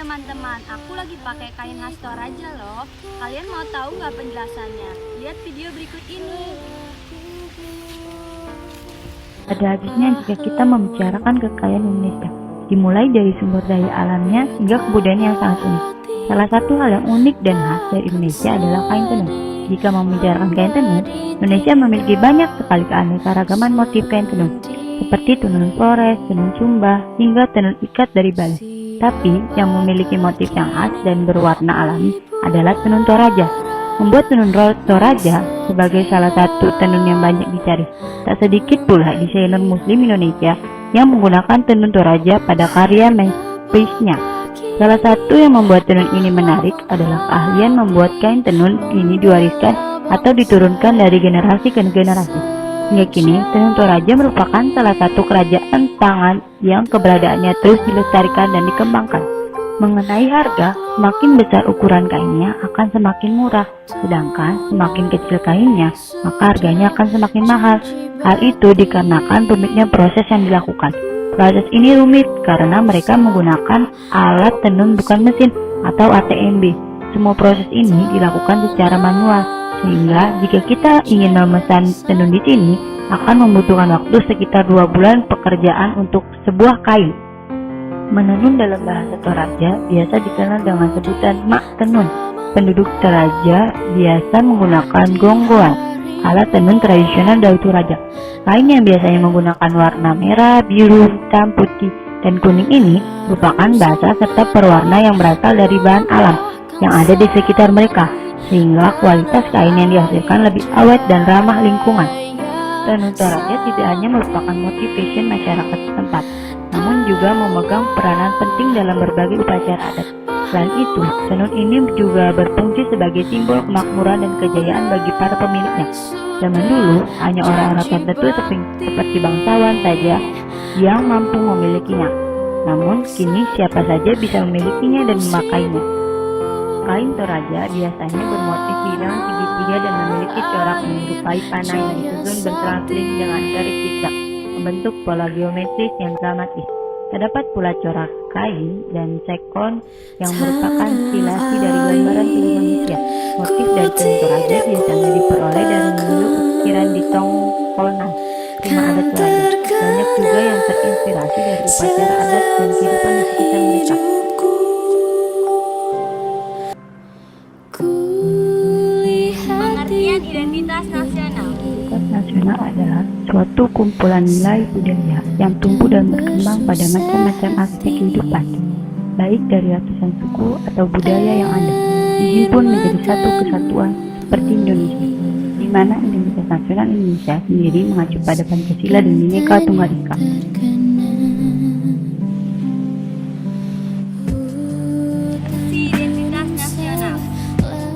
teman-teman, aku lagi pakai kain khas Toraja loh. Kalian mau tahu nggak penjelasannya? Lihat video berikut ini. Ada habisnya jika kita membicarakan kekayaan Indonesia, dimulai dari sumber daya alamnya hingga kebudayaan yang sangat unik. Salah satu hal yang unik dan khas dari Indonesia adalah kain tenun. Jika membicarakan kain tenun, Indonesia memiliki banyak sekali keanekaragaman motif kain tenun, seperti tenun flores, tenun sumba, hingga tenun ikat dari Bali. Tapi yang memiliki motif yang khas dan berwarna alami adalah tenun Toraja. Membuat tenun Toraja sebagai salah satu tenun yang banyak dicari. Tak sedikit pula desainer muslim Indonesia yang menggunakan tenun Toraja pada karya masterpiece-nya. Salah satu yang membuat tenun ini menarik adalah keahlian membuat kain tenun ini diwariskan atau diturunkan dari generasi ke generasi. Hingga kini, tenun Toraja merupakan salah satu kerajaan tangan yang keberadaannya terus dilestarikan dan dikembangkan. Mengenai harga, semakin besar ukuran kainnya akan semakin murah, sedangkan semakin kecil kainnya, maka harganya akan semakin mahal. Hal itu dikarenakan rumitnya proses yang dilakukan. Proses ini rumit karena mereka menggunakan alat tenun bukan mesin atau ATMB. Semua proses ini dilakukan secara manual, sehingga jika kita ingin memesan tenun di sini, akan membutuhkan waktu sekitar 2 bulan pekerjaan untuk sebuah kain. Menenun dalam bahasa Toraja biasa dikenal dengan sebutan mak tenun. Penduduk Toraja biasa menggunakan gonggoan, alat tenun tradisional dari Toraja. Kain yang biasanya menggunakan warna merah, biru, hitam, putih, dan kuning ini merupakan basa serta perwarna yang berasal dari bahan alam yang ada di sekitar mereka, sehingga kualitas kain yang dihasilkan lebih awet dan ramah lingkungan. Tenun Toraja tidak hanya merupakan motif fashion masyarakat setempat, namun juga memegang peranan penting dalam berbagai upacara adat. Selain itu, tenun ini juga berfungsi sebagai simbol kemakmuran dan kejayaan bagi para pemiliknya. Zaman dulu, hanya orang-orang tertentu seperti bangsawan saja yang mampu memilikinya. Namun, kini siapa saja bisa memilikinya dan memakainya. Kain Toraja biasanya bermotif bidang segitiga dan memiliki corak menyerupai panah yang disusun berselang-seling dengan garis zigzag, membentuk pola geometris yang dramatis. Terdapat pula corak kain dan sekon yang merupakan stilasi dari gambaran tubuh manusia. Motif dari tenun Toraja biasanya diperoleh dari menu ukiran di Tongkolnan, rumah adat Toraja. Banyak juga yang terinspirasi dari upacara adat dan kehidupan di sekitar mereka. Pengertian identitas nasional. Identitas nasional adalah suatu kumpulan nilai budaya yang tumbuh dan berkembang pada macam-macam aspek kehidupan, baik dari ratusan suku atau budaya yang ada, dihimpun menjadi satu kesatuan seperti Indonesia, di mana identitas nasional Indonesia sendiri mengacu pada Pancasila dan Bhinneka Tunggal Ika. Identitas nasional.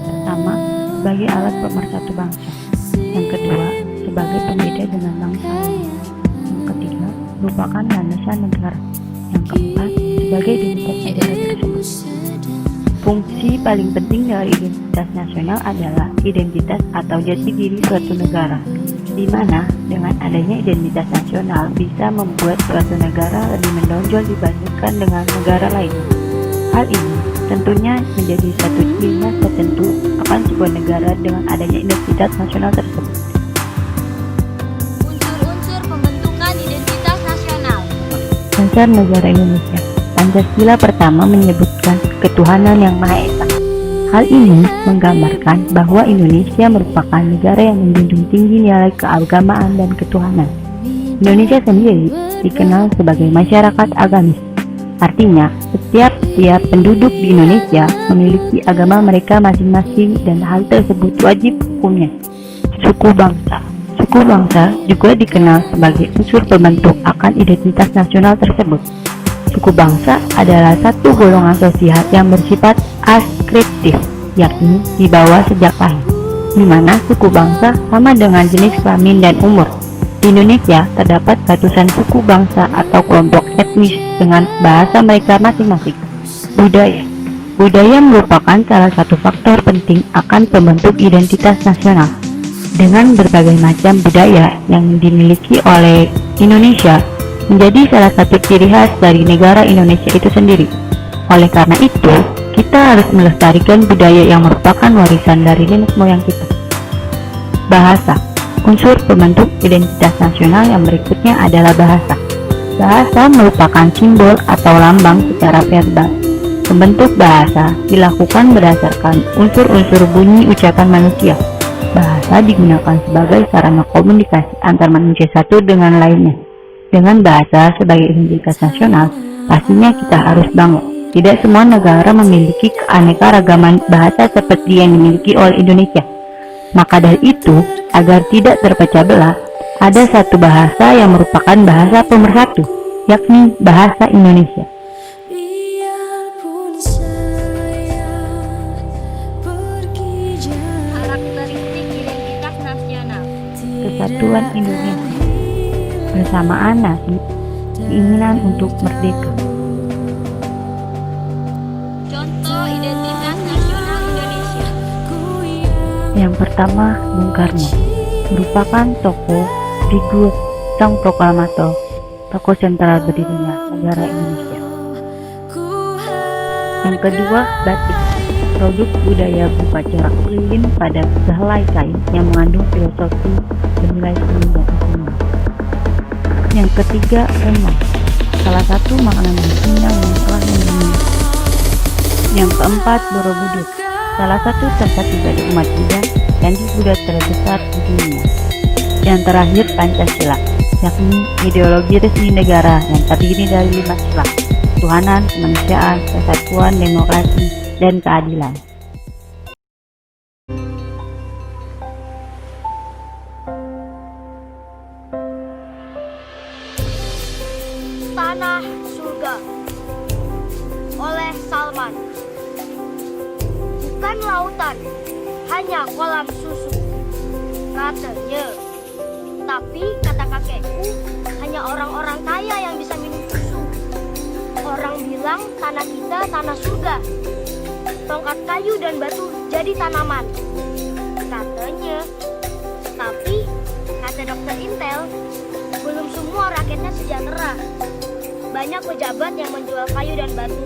Pertama, sebagai alat pemersatu bangsa. Yang kedua, sebagai pembeda dengan bangsa lain. Yang ketiga, merupakan landasan negara. Yang keempat, sebagai identitas negara tersebut. Fungsi paling penting dari identitas nasional adalah identitas atau jati diri suatu negara, di mana dengan adanya identitas nasional bisa membuat suatu negara lebih menonjol dibandingkan dengan negara lain. Hal ini tentunya menjadi satu ciri khas tertentu akan sebuah negara dengan adanya identitas nasional tersebut. Unsur-unsur pembentukan identitas nasional. Dasar negara Indonesia. Pancasila pertama menyebutkan ketuhanan yang Maha Esa. Hal ini menggambarkan bahwa Indonesia merupakan negara yang menjunjung tinggi nilai keagamaan dan ketuhanan. Indonesia sendiri dikenal sebagai masyarakat agamis. Artinya, setiap penduduk di Indonesia memiliki agama mereka masing-masing dan hal tersebut wajib hukumnya. Suku bangsa. Suku bangsa juga dikenal sebagai unsur pembentuk akan identitas nasional tersebut. Suku bangsa adalah satu golongan sosial yang bersifat askriptif, yakni dibawa sejak lahir, di mana suku bangsa sama dengan jenis kelamin dan umur. Di Indonesia terdapat ratusan suku bangsa atau kelompok etnis dengan bahasa mereka masing-masing. Budaya merupakan salah satu faktor penting akan pembentuk identitas nasional. Dengan berbagai macam budaya yang dimiliki oleh Indonesia, menjadi salah satu ciri khas dari negara Indonesia itu sendiri. Oleh karena itu, kita harus melestarikan budaya yang merupakan warisan dari nenek moyang kita. Bahasa, unsur pembentuk identitas nasional yang berikutnya adalah bahasa. Bahasa merupakan simbol atau lambang secara verbal. Pembentuk bahasa dilakukan berdasarkan unsur-unsur bunyi ucapan manusia. Bahasa digunakan sebagai sarana komunikasi antar manusia satu dengan lainnya. Dengan bahasa sebagai identitas nasional, pastinya kita harus bangga. Tidak semua negara memiliki keanekaragaman bahasa seperti yang dimiliki oleh Indonesia. Maka dari itu, agar tidak terpecah belah, ada satu bahasa yang merupakan bahasa pemersatu, yakni bahasa Indonesia. Karakteristik identitas nasional. Kesatuan Indonesia, bersamaan nasib, keinginan untuk merdeka. Contoh identitas nasional Indonesia. Yang pertama, Bung Karno, merupakan tokoh figur sang proklamator, tokoh sentral berdirinya negara Indonesia. Yang kedua, batik, produk budaya berupa corak lilin pada sehelai kain yang mengandung filosofi bernilai seni dan ekonomi. Yang ketiga, renang, salah satu makanan nasional yang telah mendunia. Yang keempat, Borobudur, salah satu tempat ibadah umat Buddha dan di Buddha terbesar di dunia. Yang terakhir, Pancasila, yakni ideologi resmi negara yang terdiri dari 5 sila: ketuhanan, kemanusiaan, persatuan, demokrasi, dan keadilan. Tanah Surga oleh Salman. Bukan lautan, hanya kolam susu, katanya. Tapi kata kakekku, hanya orang-orang kaya yang bisa minum susu. Orang bilang tanah kita tanah surga. Tongkat kayu dan batu jadi tanaman, katanya. Tapi kata dokter Intel, belum semua rakyatnya sejahtera. Banyak pejabat yang menjual kayu dan batu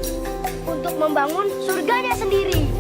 untuk membangun surganya sendiri.